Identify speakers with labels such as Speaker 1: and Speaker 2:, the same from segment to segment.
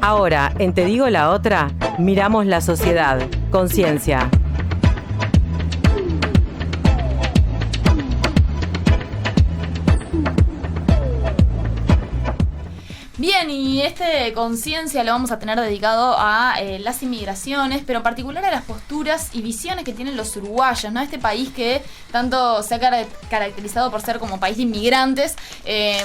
Speaker 1: Ahora, en Te Digo la Otra, miramos la sociedad. Conciencia.
Speaker 2: Bien, y Conciencia lo vamos a tener dedicado a las inmigraciones, pero en particular a las posturas y visiones que tienen los uruguayos, ¿no? Este país que tanto se ha caracterizado por ser como país de inmigrantes.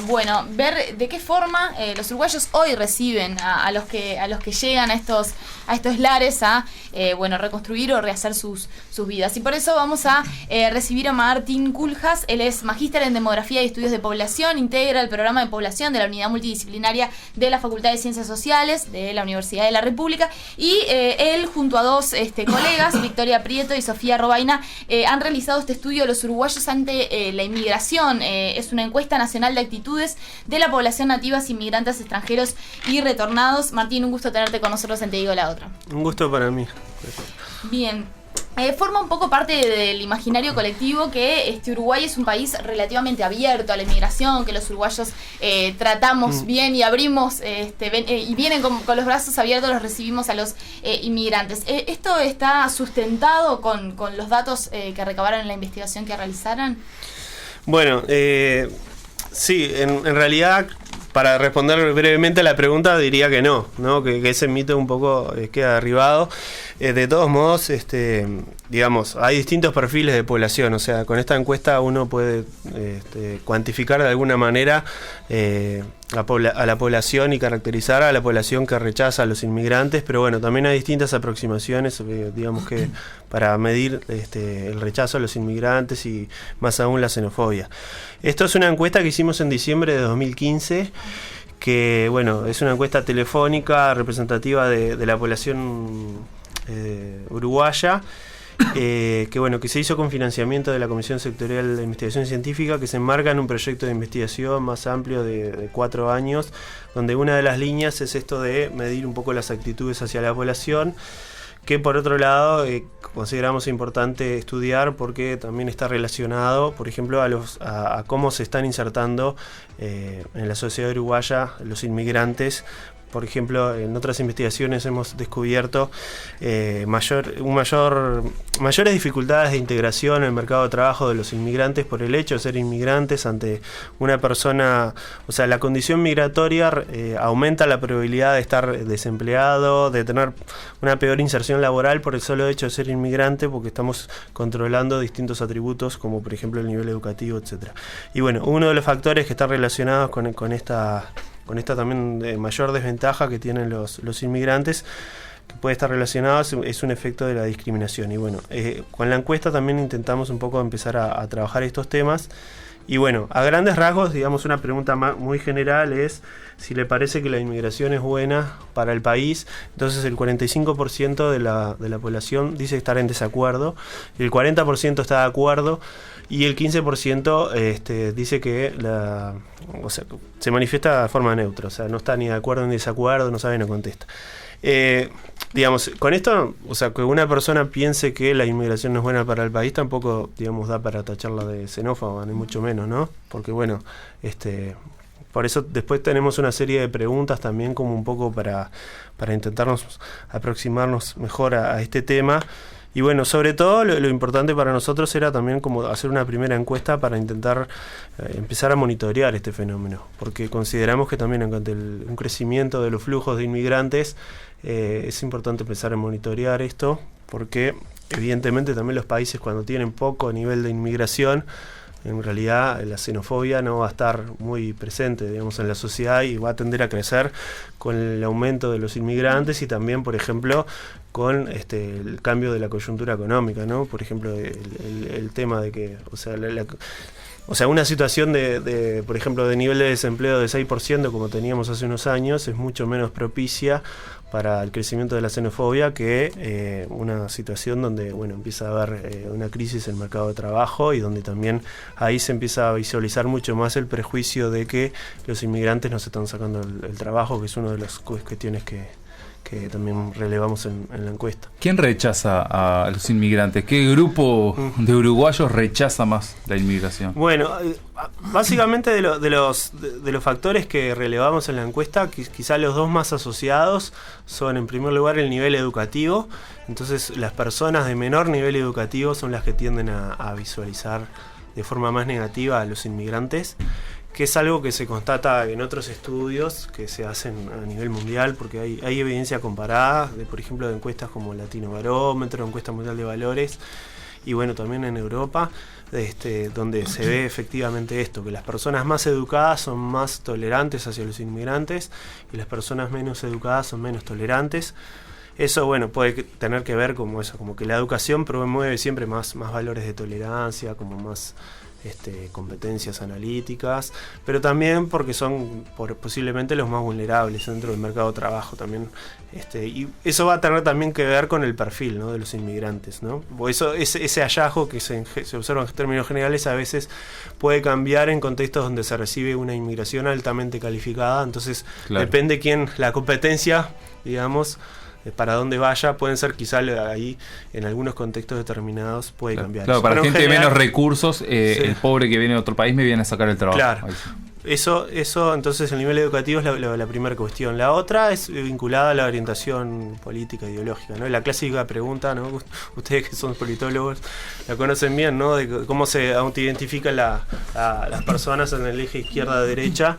Speaker 2: Bueno, ver de qué forma los uruguayos hoy reciben a los que llegan a estos lares a reconstruir o rehacer sus vidas. Y por eso vamos a recibir a Martín Culjas. Él es magíster en Demografía y Estudios de Población, integra el programa de población de la Unidad Multidisciplinaria de la Facultad de Ciencias Sociales de la Universidad de la República, y él junto a dos colegas, Victoria Prieto y Sofía Robaina, han realizado este estudio de los uruguayos ante la inmigración. Es una encuesta nacional de actitudes de la población nativa, inmigrantes extranjeros y retornados. Martín, un gusto tenerte con nosotros en Te Digo la Otra.
Speaker 3: Un gusto para mí.
Speaker 2: Bien. Forma un poco parte del imaginario colectivo que Uruguay es un país relativamente abierto a la inmigración, que los uruguayos tratamos bien y abrimos y vienen con los brazos abiertos, los recibimos a los inmigrantes. ¿Esto está sustentado con los datos que recabaron en la investigación que realizaron?
Speaker 3: Bueno, sí, en realidad, para responder brevemente a la pregunta, diría que no, que ese mito un poco queda derribado. De todos modos, digamos, hay distintos perfiles de población. O sea, con esta encuesta uno puede cuantificar de alguna manera a la población y caracterizar a la población que rechaza a los inmigrantes, pero bueno, también hay distintas aproximaciones, digamos, que para medir el rechazo a los inmigrantes y más aún la xenofobia. Esto es una encuesta que hicimos en diciembre de 2015, que bueno, es una encuesta telefónica representativa de la población uruguaya, que se hizo con financiamiento de la Comisión Sectorial de Investigación Científica, que se enmarca en un proyecto de investigación más amplio de 4 años, donde una de las líneas es esto de medir un poco las actitudes hacia la población, que por otro lado consideramos importante estudiar porque también está relacionado, por ejemplo, a cómo se están insertando en la sociedad uruguaya los inmigrantes. Por ejemplo, en otras investigaciones hemos descubierto mayores dificultades de integración en el mercado de trabajo de los inmigrantes por el hecho de ser inmigrantes ante una persona. O sea, la condición migratoria aumenta la probabilidad de estar desempleado, de tener una peor inserción laboral por el solo hecho de ser inmigrante, porque estamos controlando distintos atributos como por ejemplo el nivel educativo, etcétera. Y bueno, uno de los factores que están relacionados con esta también mayor desventaja que tienen los inmigrantes, que puede estar relacionado, es un efecto de la discriminación. Y bueno, con la encuesta también intentamos un poco empezar a trabajar estos temas. Y bueno, a grandes rasgos, digamos, una pregunta muy general es si le parece que la inmigración es buena para el país. Entonces el 45% de la población dice estar en desacuerdo, el 40% está de acuerdo, y el 15% dice que se manifiesta de forma neutra, o sea, no está ni de acuerdo ni desacuerdo, no sabe, no contesta. Digamos, con esto, o sea, que una persona piense que la inmigración no es buena para el país tampoco, digamos, da para tacharla de xenófoba, ni mucho menos, ¿no? Porque bueno, por eso después tenemos una serie de preguntas también como un poco para intentarnos aproximarnos mejor a este tema. Y bueno, sobre todo lo importante para nosotros era también como hacer una primera encuesta para intentar empezar a monitorear este fenómeno, porque consideramos que también ante un crecimiento de los flujos de inmigrantes es importante empezar a monitorear esto, porque evidentemente también los países, cuando tienen poco nivel de inmigración, en realidad la xenofobia no va a estar muy presente, digamos, en la sociedad, y va a tender a crecer con el aumento de los inmigrantes y también, por ejemplo, con el cambio de la coyuntura económica, ¿no? Por ejemplo, el tema de que, o sea, una situación por ejemplo, de nivel de desempleo de 6%, como teníamos hace unos años, es mucho menos propicia para el crecimiento de la xenofobia que una situación donde, bueno, empieza a haber una crisis en el mercado de trabajo, y donde también ahí se empieza a visualizar mucho más el prejuicio de que los inmigrantes no se están sacando el trabajo, que es una de las cuestiones que que también relevamos en la encuesta.
Speaker 4: ¿Quién rechaza a los inmigrantes? ¿Qué grupo de uruguayos rechaza más la inmigración?
Speaker 3: Bueno, básicamente de los factores que relevamos en la encuesta, quizá los dos más asociados son, en primer lugar, el nivel educativo. Entonces, las personas de menor nivel educativo son las que tienden a visualizar de forma más negativa a los inmigrantes, que es algo que se constata en otros estudios que se hacen a nivel mundial, porque hay evidencia comparada, por ejemplo, de encuestas como Latino Barómetro, Encuesta Mundial de Valores, y bueno, también en Europa, donde se ve efectivamente esto, que las personas más educadas son más tolerantes hacia los inmigrantes y las personas menos educadas son menos tolerantes. Eso, bueno, puede tener que ver como que la educación promueve siempre más valores de tolerancia, como más competencias analíticas, pero también porque son posiblemente los más vulnerables dentro del mercado de trabajo también, y eso va a tener también que ver con el perfil, ¿no?, de los inmigrantes, ¿no? Ese hallazgo que se observa en términos generales a veces puede cambiar en contextos donde se recibe una inmigración altamente calificada, entonces claro, depende la competencia, digamos, para dónde vaya, pueden ser quizá ahí en algunos contextos determinados puede cambiar.
Speaker 4: Claro, para gente de menos recursos, sí, el pobre que viene de otro país me viene a sacar el trabajo.
Speaker 3: Claro. Eso, entonces el nivel educativo es la primera cuestión. La otra es vinculada a la orientación política e ideológica, ¿no? La clásica pregunta, ¿no? Ustedes que son politólogos la conocen bien, ¿no?, de cómo se autoidentifican las personas en el eje izquierda-derecha.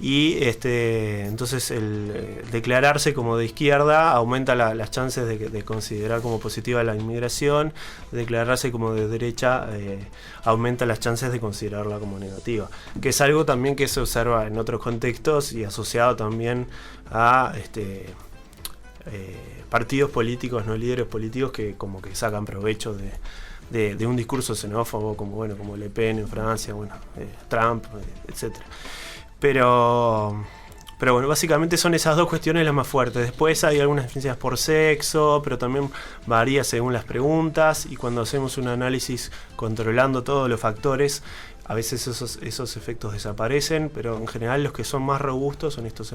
Speaker 3: Y entonces el declararse como de izquierda aumenta las chances de considerar como positiva la inmigración, declararse como de derecha aumenta las chances de considerarla como negativa, que es algo también que se observa en otros contextos y asociado también a partidos políticos, no líderes políticos que como que sacan provecho de un discurso xenófobo como Le Pen en Francia, Trump, etcétera. Pero bueno, básicamente son esas dos cuestiones las más fuertes. Después hay algunas diferencias por sexo, pero también varía según las preguntas, y cuando hacemos un análisis controlando todos los factores, a veces esos efectos desaparecen, pero en general los que son más robustos son estos,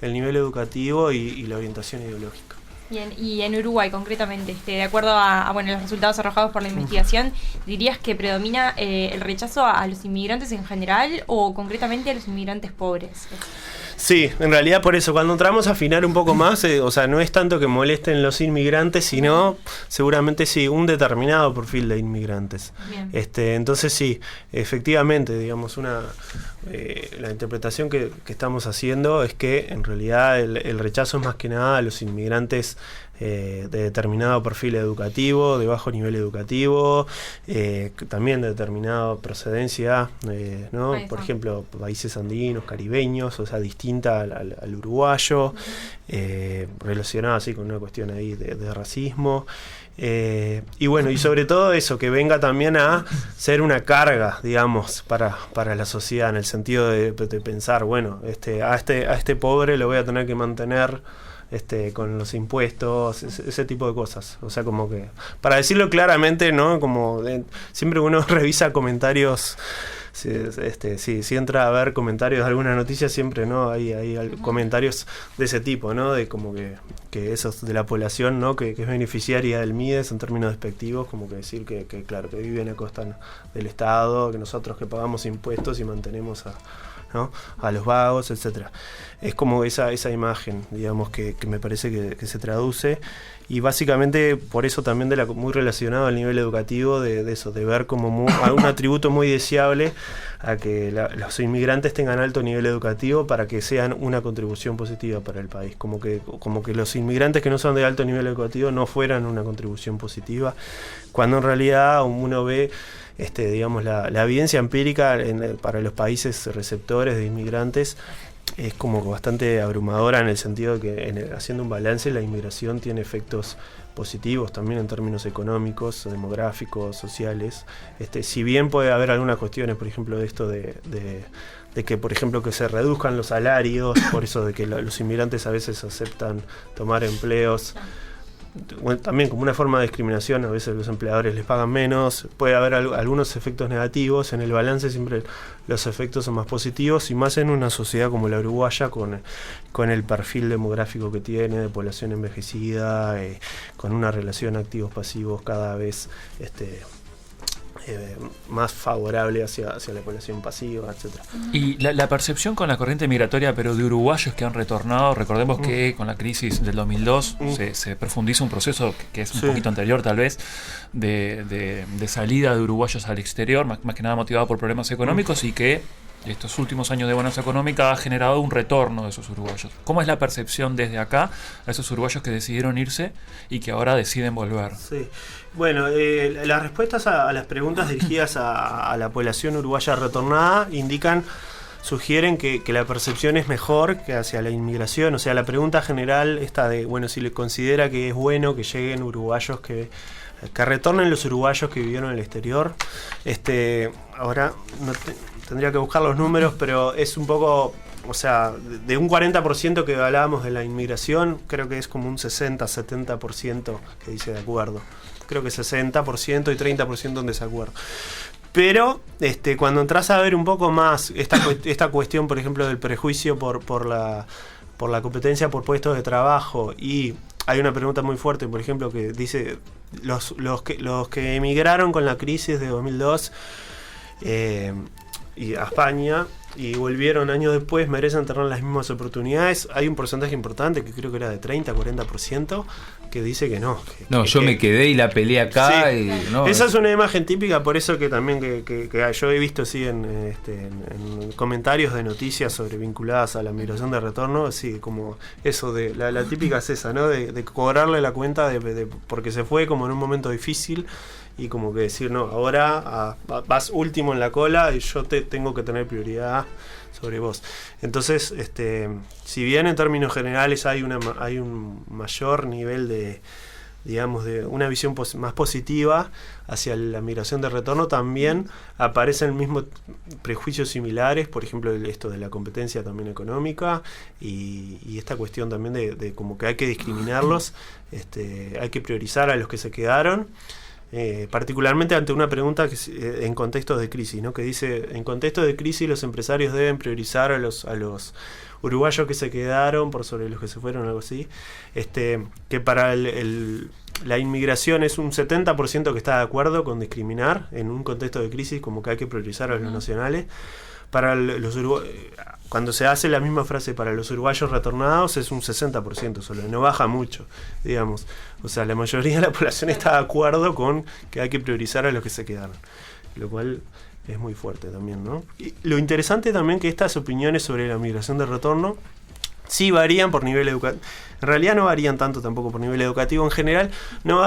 Speaker 3: el nivel educativo y la orientación ideológica.
Speaker 5: Bien, y en Uruguay concretamente, de acuerdo a los resultados arrojados por la investigación, ¿dirías que predomina el rechazo a los inmigrantes en general o concretamente a los inmigrantes pobres?
Speaker 3: Sí, en realidad por eso, cuando entramos a afinar un poco más, no es tanto que molesten los inmigrantes, sino seguramente sí, un determinado perfil de inmigrantes. Entonces sí, efectivamente, digamos, la interpretación que estamos haciendo es que en realidad el rechazo es más que nada a los inmigrantes de determinado perfil educativo, de bajo nivel educativo, también de determinada procedencia, ¿no? Por ejemplo, países andinos, caribeños, o sea, distinta al uruguayo, relacionada así con una cuestión ahí de racismo. Y bueno, y sobre todo eso, que venga también a ser una carga, digamos, para la sociedad, en el sentido de pensar, bueno, a este pobre lo voy a tener que mantener con los impuestos, ese tipo de cosas. O sea, como que, para decirlo claramente, ¿no? Siempre uno revisa comentarios, si entra a ver comentarios de alguna noticia, siempre, ¿no? Hay comentarios de ese tipo, ¿no? De como que esos de la población, ¿no? Que es beneficiaria del MIDES en términos despectivos, como que decir que claro, que viven a costa del Estado, que nosotros que pagamos impuestos y mantenemos a los vagos, etcétera. Es como esa imagen, digamos, que me parece que se traduce, y básicamente por eso también muy relacionado al nivel educativo, de eso, de ver como un atributo muy deseable a que los inmigrantes tengan alto nivel educativo para que sean una contribución positiva para el país, como que los inmigrantes que no son de alto nivel educativo no fueran una contribución positiva, cuando en realidad uno ve digamos, la evidencia empírica para los países receptores de inmigrantes es como bastante abrumadora, en el sentido de que haciendo un balance, la inmigración tiene efectos positivos también en términos económicos, demográficos, sociales. Si bien puede haber algunas cuestiones, por ejemplo, de esto de que, por ejemplo, que se reduzcan los salarios, por eso de que los inmigrantes a veces aceptan tomar empleos bueno, también como una forma de discriminación, a veces los empleadores les pagan menos, puede haber algunos efectos negativos, en el balance siempre los efectos son más positivos, y más en una sociedad como la uruguaya, con el perfil demográfico que tiene, de población envejecida, con una relación activos-pasivos cada vez más favorable hacia la población pasiva, etcétera.
Speaker 6: Y la percepción con la corriente migratoria, pero de uruguayos que han retornado, recordemos que con la crisis del 2002 se profundiza un proceso que es un poquito anterior tal vez, de salida de uruguayos al exterior, más que nada motivado por problemas económicos, y que estos últimos años de bonanza económica ha generado un retorno de esos uruguayos. ¿Cómo es la percepción desde acá a esos uruguayos que decidieron irse y que ahora deciden volver?
Speaker 3: Sí. Bueno, las respuestas a las preguntas dirigidas a la población uruguaya retornada sugieren que la percepción es mejor que hacia la inmigración. O sea, la pregunta general está de, bueno, si le considera que es bueno que lleguen uruguayos que retornen los uruguayos que vivieron en el exterior. Ahora tendría que buscar los números, pero es un poco, o sea, de un 40% que hablábamos de la inmigración, creo que es como un 60-70% que dice de acuerdo. Creo que 60% y 30% en desacuerdo. Pero cuando entras a ver un poco más esta cuestión, por ejemplo, del prejuicio por la competencia por puestos de trabajo, y hay una pregunta muy fuerte, por ejemplo, que dice los que emigraron con la crisis de 2002 y a España y volvieron años después, merecen tener las mismas oportunidades. Hay un porcentaje importante, que creo que era de 30-40%, que dice que no.
Speaker 4: Yo me quedé y la peleé acá.
Speaker 3: Sí.
Speaker 4: Y, no,
Speaker 3: esa es una imagen típica, por eso que también que yo he visto en comentarios de noticias sobre vinculadas a la migración de retorno, así como eso de la típica es esa, ¿no? De cobrarle la cuenta de porque se fue como en un momento difícil, y como que decir, no, ahora vas último en la cola y yo tengo que tener prioridad sobre vos. Entonces, si bien en términos generales hay un mayor nivel de, digamos, de una visión más positiva hacia la migración de retorno, también aparecen mismos prejuicios similares, por ejemplo, esto de la competencia también económica, y esta cuestión también de como que hay que discriminarlos, hay que priorizar a los que se quedaron. Particularmente ante una pregunta que en contextos de crisis, ¿no? Que dice, en contextos de crisis los empresarios deben priorizar a los uruguayos que se quedaron por sobre los que se fueron, algo así, que para la inmigración es un 70% que está de acuerdo con discriminar en un contexto de crisis, como que hay que priorizar a los nacionales. Para los cuando se hace la misma frase para los uruguayos retornados es un 60% solo, no baja mucho, digamos. O sea, la mayoría de la población está de acuerdo con que hay que priorizar a los que se quedaron, lo cual es muy fuerte también, ¿no? Y lo interesante también que estas opiniones sobre la migración de retorno sí varían por nivel educativo. En realidad no varían tanto tampoco por nivel educativo. En general no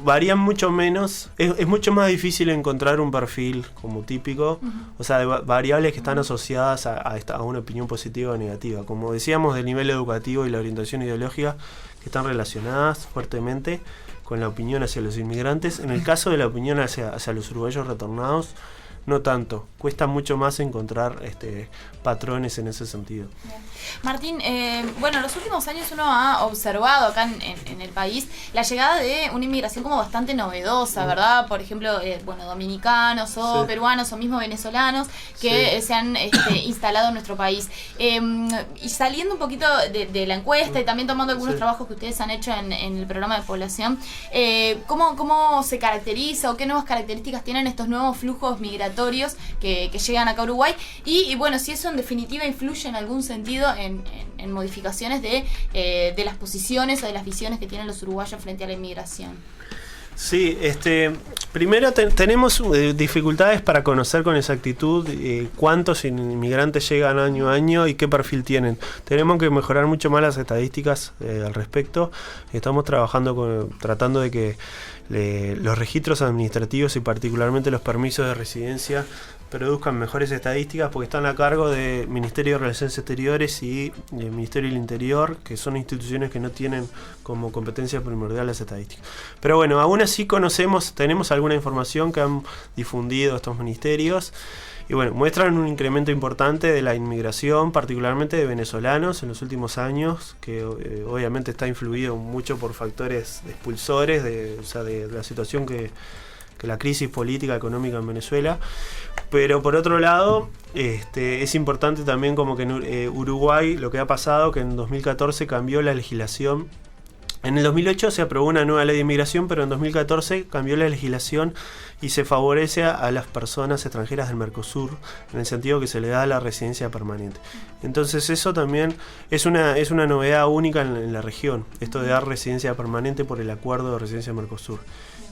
Speaker 3: varían mucho menos. Es mucho más difícil encontrar un perfil como típico, o sea, de variables que están asociadas a una opinión positiva o negativa. Como decíamos, del nivel educativo y la orientación ideológica, que están relacionadas fuertemente con la opinión hacia los inmigrantes. En el caso de la opinión hacia los uruguayos retornados, no tanto. Cuesta mucho más encontrar patrones en ese sentido.
Speaker 2: Bien. Martín, bueno, en los últimos años uno ha observado acá en el país la llegada de una inmigración como bastante novedosa, ¿verdad? Por ejemplo, dominicanos o peruanos o mismo venezolanos que se han instalado en nuestro país. Y saliendo un poquito de la encuesta y también tomando algunos trabajos que ustedes han hecho en el programa de población, ¿cómo se caracteriza o qué nuevas características tienen estos nuevos flujos migratorios que llegan acá a Uruguay? Y bueno, si eso en definitiva influye en algún sentido en modificaciones de las posiciones o de las visiones que tienen los uruguayos frente a la inmigración.
Speaker 3: Sí, primero tenemos dificultades para conocer con exactitud cuántos inmigrantes llegan año a año y qué perfil tienen. Tenemos que mejorar mucho más las estadísticas al respecto. Estamos tratando de que los registros administrativos y particularmente los permisos de residencia produzcan mejores estadísticas, porque están a cargo del Ministerio de Relaciones Exteriores y del Ministerio del Interior, que son instituciones que no tienen como competencia primordial las estadísticas. Pero bueno, aún así tenemos alguna información que han difundido estos ministerios, Y bueno, muestran un incremento importante de la inmigración, particularmente de venezolanos en los últimos años, que obviamente está influido mucho por factores expulsores de la situación que la crisis política económica en Venezuela. Pero por otro lado, es importante también como que en Uruguay lo que ha pasado, que en 2014 cambió la legislación. En el 2008 se aprobó una nueva ley de inmigración, pero en 2014 cambió la legislación y se favorece a las personas extranjeras del Mercosur, en el sentido que se le da la residencia permanente. Entonces eso también es una novedad única en la región, esto de dar residencia permanente por el acuerdo de residencia Mercosur.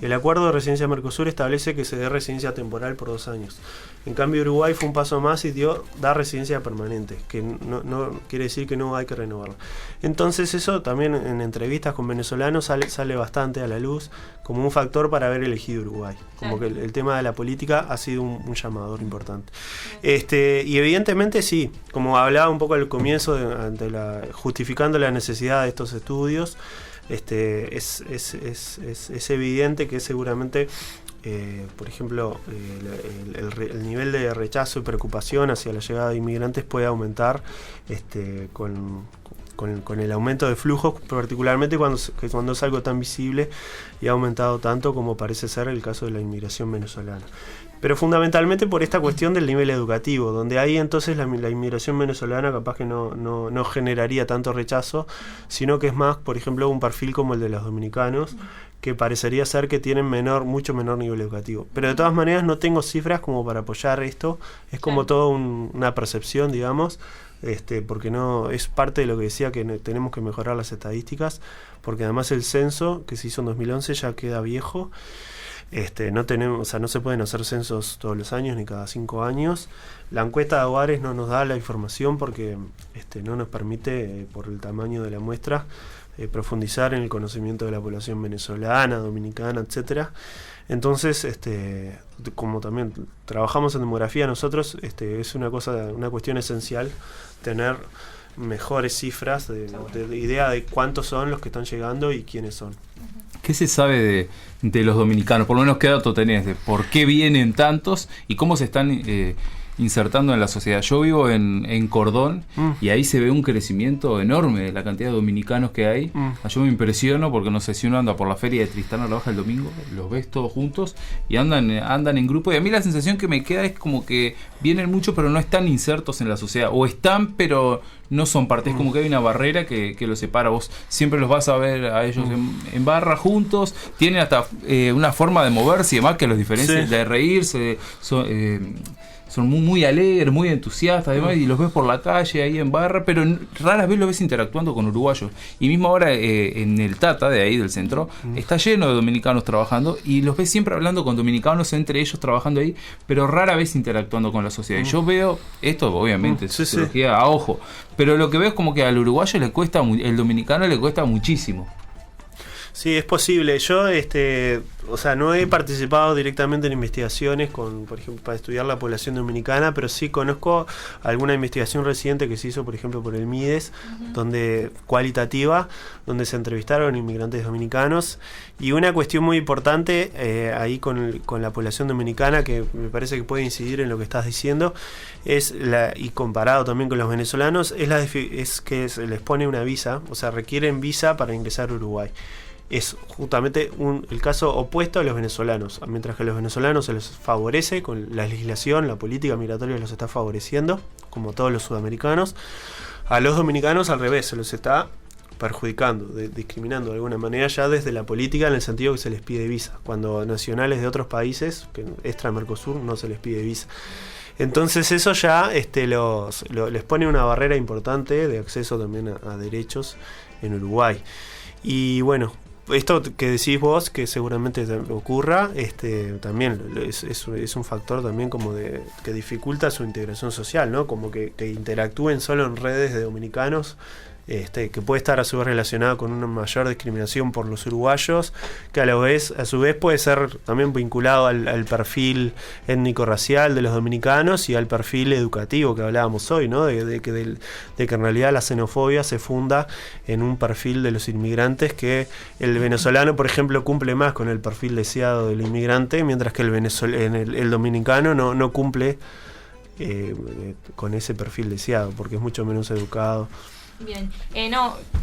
Speaker 3: El acuerdo de residencia Mercosur establece que se dé residencia temporal por 2 años. En cambio Uruguay fue un paso más y da residencia permanente, que no quiere decir que no hay que renovarla. Entonces eso también en entrevistas con venezolanos sale bastante a la luz como un factor para haber elegido Uruguay. Como que el tema de la política ha sido un llamador importante. Y evidentemente sí, como hablaba un poco al comienzo, justificando la necesidad de estos estudios, es evidente que seguramente, por ejemplo, el nivel de rechazo y preocupación hacia la llegada de inmigrantes puede aumentar con el aumento de flujos, particularmente cuando es algo tan visible y ha aumentado tanto como parece ser el caso de la inmigración venezolana. Pero fundamentalmente por esta cuestión del nivel educativo, donde ahí entonces la inmigración venezolana capaz que no generaría tanto rechazo, sino que es más, por ejemplo, un perfil como el de los dominicanos, que parecería ser que tienen mucho menor nivel educativo. Pero de todas maneras no tengo cifras como para apoyar esto, es como toda una percepción, digamos, porque no es parte de lo que decía, que tenemos que mejorar las estadísticas, porque además el censo que se hizo en 2011 ya queda viejo. No se pueden hacer censos todos los años ni cada 5 años. La encuesta de hogares no nos da la información porque no nos permite, por el tamaño de la muestra, profundizar en el conocimiento de la población venezolana, dominicana, etcétera. Entonces, como también trabajamos en demografía nosotros, es una cuestión esencial tener mejores cifras de idea de cuántos son los que están llegando y quiénes son.
Speaker 4: ¿Qué se sabe de los dominicanos? Por lo menos, ¿qué dato tenés de por qué vienen tantos y cómo se están insertando en la sociedad? Yo vivo en Cordón y ahí se ve un crecimiento enorme de la cantidad de dominicanos que hay. Yo me impresiono porque, no sé, si uno anda por la feria de Tristán a la Baja el domingo, los ves todos juntos y andan en grupo, y a mí la sensación que me queda es como que vienen mucho pero no están insertos en la sociedad, o están pero no son parte, es como que hay una barrera que los separa. Vos siempre los vas a ver a ellos en barra juntos, tienen hasta una forma de moverse y demás que los diferencia, de reírse, son muy alegres, muy entusiastas, además, y los ves por la calle, ahí en barra, pero raras veces los ves interactuando con uruguayos. Y mismo ahora en el Tata, de ahí del centro, está lleno de dominicanos trabajando, y los ves siempre hablando con dominicanos, entre ellos trabajando ahí, pero rara vez interactuando con la sociedad. Y yo veo, esto obviamente es sociología a ojo, pero lo que veo es como que al uruguayo el dominicano le cuesta muchísimo.
Speaker 3: Sí, es posible. Yo, no he participado directamente en investigaciones por ejemplo, para estudiar la población dominicana, pero sí conozco alguna investigación reciente que se hizo, por ejemplo, por el MIDES, cualitativa, donde se entrevistaron inmigrantes dominicanos. Y una cuestión muy importante ahí con la población dominicana, que me parece que puede incidir en lo que estás diciendo, y comparado también con los venezolanos, es que se les pone una visa, o sea, requieren visa para ingresar a Uruguay. Es justamente el caso opuesto a los venezolanos. Mientras que a los venezolanos se les favorece con la legislación, la política migratoria los está favoreciendo, como todos los sudamericanos, a los dominicanos al revés, se los está perjudicando, discriminando de alguna manera ya desde la política, en el sentido que se les pide visa, cuando nacionales de otros países, que extra Mercosur, no se les pide visa. Entonces eso ya les pone una barrera importante de acceso también a derechos en Uruguay. Y bueno, esto que decís vos, que seguramente ocurra, también es un factor también como que dificulta su integración social, ¿no? Como que interactúen solo en redes de dominicanos, que puede estar a su vez relacionado con una mayor discriminación por los uruguayos, que a su vez puede ser también vinculado al perfil étnico-racial de los dominicanos y al perfil educativo que hablábamos hoy, ¿no? De que en realidad la xenofobia se funda en un perfil de los inmigrantes, que el venezolano, por ejemplo, cumple más con el perfil deseado del inmigrante, mientras que el dominicano no cumple con ese perfil deseado, porque es mucho menos educado.
Speaker 5: Bien,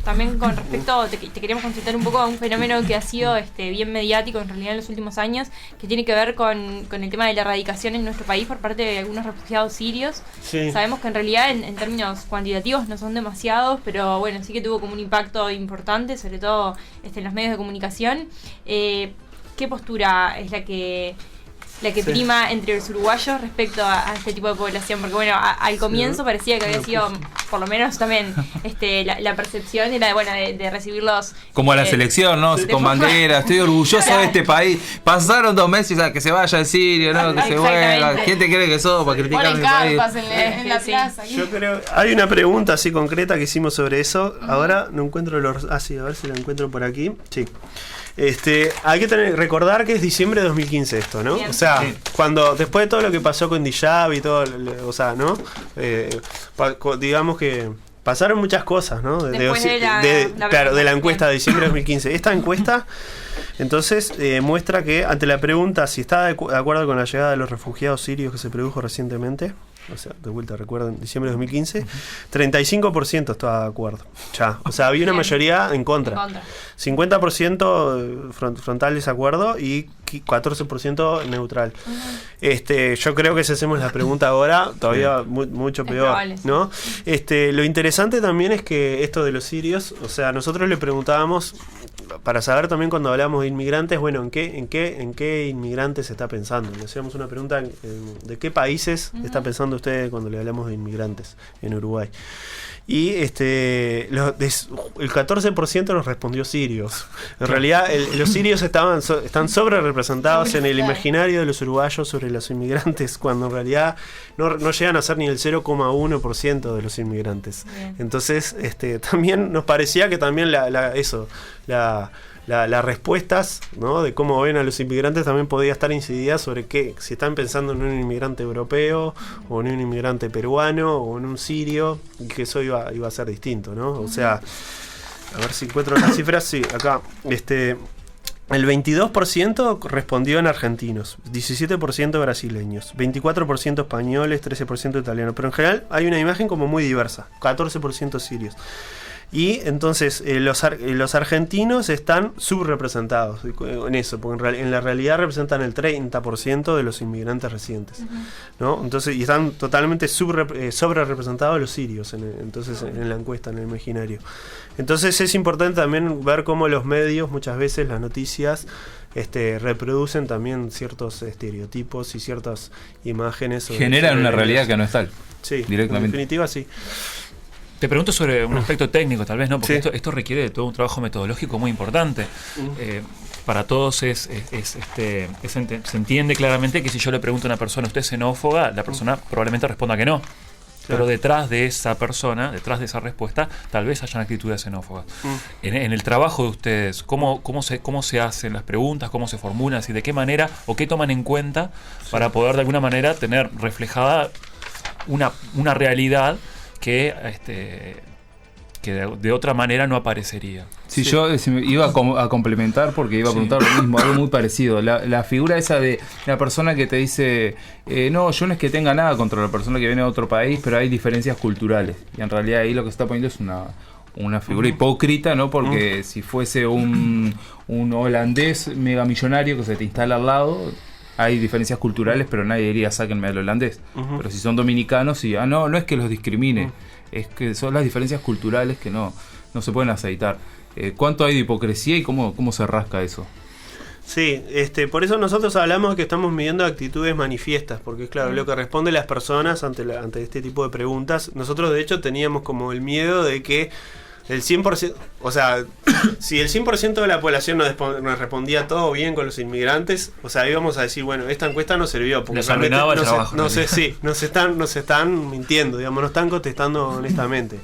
Speaker 5: también con respecto, te queríamos consultar un poco a un fenómeno que ha sido bien mediático en realidad en los últimos años, que tiene que ver con el tema de la erradicación en nuestro país por parte de algunos refugiados sirios.
Speaker 3: Sí.
Speaker 5: Sabemos que en realidad en términos cuantitativos no son demasiados, pero bueno, sí que tuvo como un impacto importante, sobre todo en los medios de comunicación. ¿Qué postura es la que prima entre los uruguayos respecto a este tipo de población? Porque bueno, al comienzo parecía que había sido, por lo menos también, la percepción era de recibirlos...
Speaker 4: Como a la selección, ¿no? Con bandera, estoy orgulloso de este país. Pasaron 2 meses a que se vaya el sirio, ¿no? Que se vuelva. ¿Quién te cree que sos para criticar a mi país?
Speaker 2: Carpas en la plaza.
Speaker 3: Yo creo, hay una pregunta así concreta que hicimos sobre eso. Ahora no encuentro sí, a ver si la encuentro por aquí. Sí. Hay que recordar que es diciembre de 2015 esto, ¿no? Bien. O sea, cuando después de todo lo que pasó con Dijab y todo, o sea, ¿no? Digamos que pasaron muchas cosas, ¿no? De la encuesta de diciembre de 2015. Esta encuesta, entonces, muestra que ante la pregunta si está de acuerdo con la llegada de los refugiados sirios que se produjo recientemente, o sea, de vuelta, recuerden, diciembre de 2015, 35% estaba de acuerdo. Ya, o sea, había una mayoría en contra. 50% frontal desacuerdo y 14% neutral. Yo creo que si hacemos la pregunta ahora, todavía mucho peor, probable, ¿no? Lo interesante también es que esto de los sirios, o sea, nosotros le preguntábamos para saber también cuando hablamos de inmigrantes, bueno, ¿en qué inmigrantes se está pensando? Le hacíamos una pregunta, ¿de qué países está pensando usted cuando le hablamos de inmigrantes en Uruguay? Y el 14% nos respondió sirios. En realidad, los sirios están sobre representados en el imaginario de los uruguayos sobre los inmigrantes, cuando en realidad no llegan a ser ni el 0,1% de los inmigrantes. Bien. Entonces, también nos parecía que también las respuestas, ¿no?, de cómo ven a los inmigrantes también podía estar incidida sobre si están pensando en un inmigrante europeo o en un inmigrante peruano o en un sirio, y que eso iba a ser distinto, ¿no? O sea, a ver si encuentro las cifras. Sí, acá el 22% respondió en argentinos, 17% brasileños, 24% españoles, 13% italianos, pero en general hay una imagen como muy diversa, 14% sirios. Y entonces los argentinos están subrepresentados en eso, porque en la realidad representan el 30% de los inmigrantes recientes, ¿no? Entonces, y están totalmente sobre representados los sirios en la encuesta, en el imaginario. Entonces es importante también ver cómo los medios, muchas veces las noticias, reproducen también ciertos estereotipos y ciertas imágenes.
Speaker 4: Generan una realidad que no es tal.
Speaker 3: Sí,
Speaker 4: directamente.
Speaker 3: En definitiva sí.
Speaker 6: Te pregunto sobre un aspecto técnico, tal vez, ¿no? Porque esto requiere de todo un trabajo metodológico muy importante. Para todos se entiende claramente que si yo le pregunto a una persona, ¿usted es xenófoba?, la persona probablemente responda que no. Claro. Pero detrás de esa persona, detrás de esa respuesta, tal vez hayan actitudes xenófobas. En el trabajo de ustedes, ¿cómo se hacen las preguntas? ¿Cómo se formulan? ¿Y de qué manera o qué toman en cuenta para poder de alguna manera tener reflejada una realidad que de otra manera no aparecería?
Speaker 4: Sí, yo iba a complementar porque iba a preguntar lo mismo, algo muy parecido. La figura esa de la persona que te dice, no, yo no es que tenga nada contra la persona que viene de otro país, pero hay diferencias culturales. Y en realidad ahí lo que se está poniendo es una figura hipócrita, ¿no? Porque si fuese un holandés mega millonario que se te instala al lado, hay diferencias culturales, pero nadie diría sáquenme al holandés. Pero si son dominicanos, y no es que los discrimine, es que son las diferencias culturales que no se pueden aceitar. ¿Cuánto hay de hipocresía y cómo se rasca eso?
Speaker 3: Sí, por eso nosotros hablamos de que estamos midiendo actitudes manifiestas, porque es claro, lo que responden las personas ante este tipo de preguntas. Nosotros de hecho teníamos como el miedo de que el 100%, o sea, si el 100% de la población nos respondía todo bien con los inmigrantes, o sea, íbamos a decir, bueno, esta encuesta no sirvió, porque realmente nos están mintiendo, digamos, no están contestando honestamente.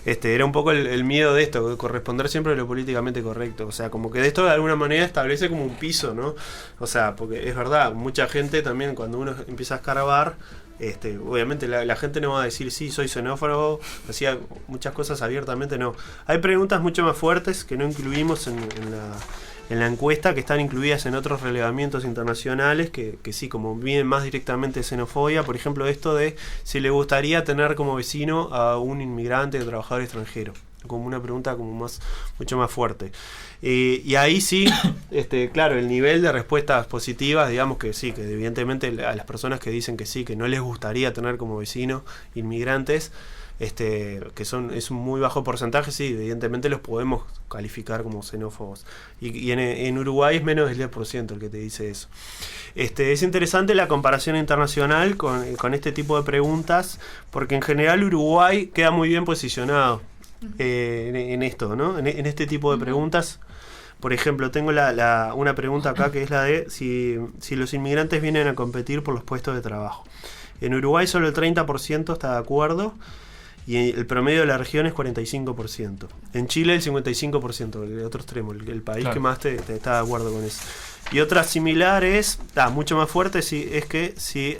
Speaker 3: Era un poco el miedo de esto, de corresponder siempre a lo políticamente correcto. O sea, como que de esto de alguna manera establece como un piso, ¿no? O sea, porque es verdad, mucha gente también cuando uno empieza a escarbar, obviamente la gente no va a decir sí, soy xenófobo, hacía muchas cosas abiertamente, no. Hay preguntas mucho más fuertes que no incluimos en en la encuesta que están incluidas en otros relevamientos internacionales que sí, como vienen más directamente de xenofobia. Por ejemplo, esto de si le gustaría tener como vecino a un inmigrante o trabajador extranjero, como una pregunta como mucho más fuerte. Y ahí sí, claro, el nivel de respuestas positivas, digamos que sí, que evidentemente a las personas que dicen que sí, que no les gustaría tener como vecino inmigrantes, que es un muy bajo porcentaje, sí, evidentemente los podemos calificar como xenófobos. Y en Uruguay es menos del 10% el que te dice eso. Es interesante la comparación internacional con este tipo de preguntas, porque en general Uruguay queda muy bien posicionado en esto, ¿no? En este tipo de preguntas. Por ejemplo, tengo una pregunta acá que es la de si los inmigrantes vienen a competir por los puestos de trabajo. En Uruguay solo el 30% está de acuerdo y el promedio de la región es 45%. En Chile el 55%, el otro extremo, el país
Speaker 6: claro,
Speaker 3: que más te está de acuerdo con eso. Y otra similar es, mucho más fuerte, es que si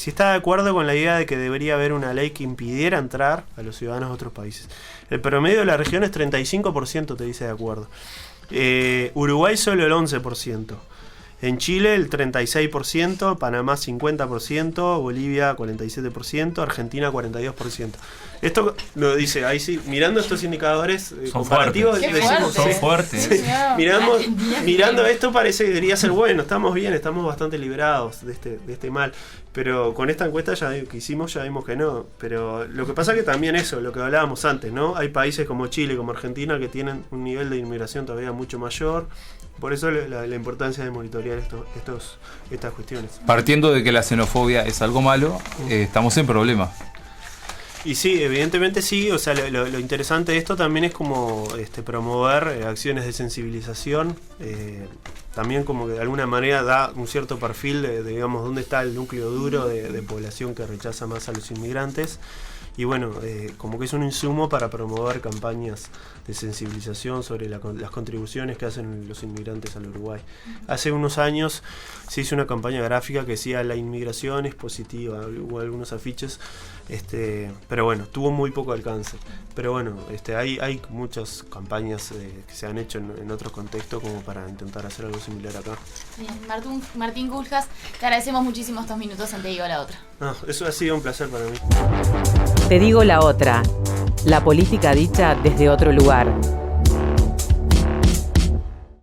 Speaker 3: está de acuerdo con la idea de que debería haber una ley que impidiera entrar a los ciudadanos de otros países. El promedio de la región es 35%, te dice de acuerdo. Uruguay solo el 11%. En Chile el 36%, Panamá 50%, Bolivia 47%, Argentina 42%. Esto lo dice, ahí sí, mirando estos indicadores comparativos, decimos,
Speaker 6: son fuertes.
Speaker 3: Sí, mirando esto parece que debería ser bueno, estamos bien, estamos bastante liberados de este mal. Pero con esta encuesta que hicimos ya vimos que no. Pero lo que pasa que también eso, lo que hablábamos antes, ¿no? Hay países como Chile, como Argentina, que tienen un nivel de inmigración todavía mucho mayor. Por eso la importancia de monitorear estas cuestiones.
Speaker 4: Partiendo de que la xenofobia es algo malo, estamos en problemas.
Speaker 3: Y sí, evidentemente sí, o sea, lo interesante de esto también es como promover acciones de sensibilización, también como que de alguna manera da un cierto perfil de digamos, dónde está el núcleo duro de población que rechaza más a los inmigrantes. Y bueno, como que es un insumo para promover campañas de sensibilización sobre las contribuciones que hacen los inmigrantes al Uruguay. Hace unos años se hizo una campaña gráfica que decía la inmigración es positiva, hubo algunos afiches, pero bueno, tuvo muy poco alcance. Pero bueno, hay muchas campañas que se han hecho en otros contextos como para intentar hacer algo similar acá.
Speaker 2: Bien, Martín Kuljas, te agradecemos muchísimo estos minutos en Te Digo la Otra.
Speaker 3: Eso ha sido un placer para mí.
Speaker 1: Te digo la otra, la política dicha desde otro lugar.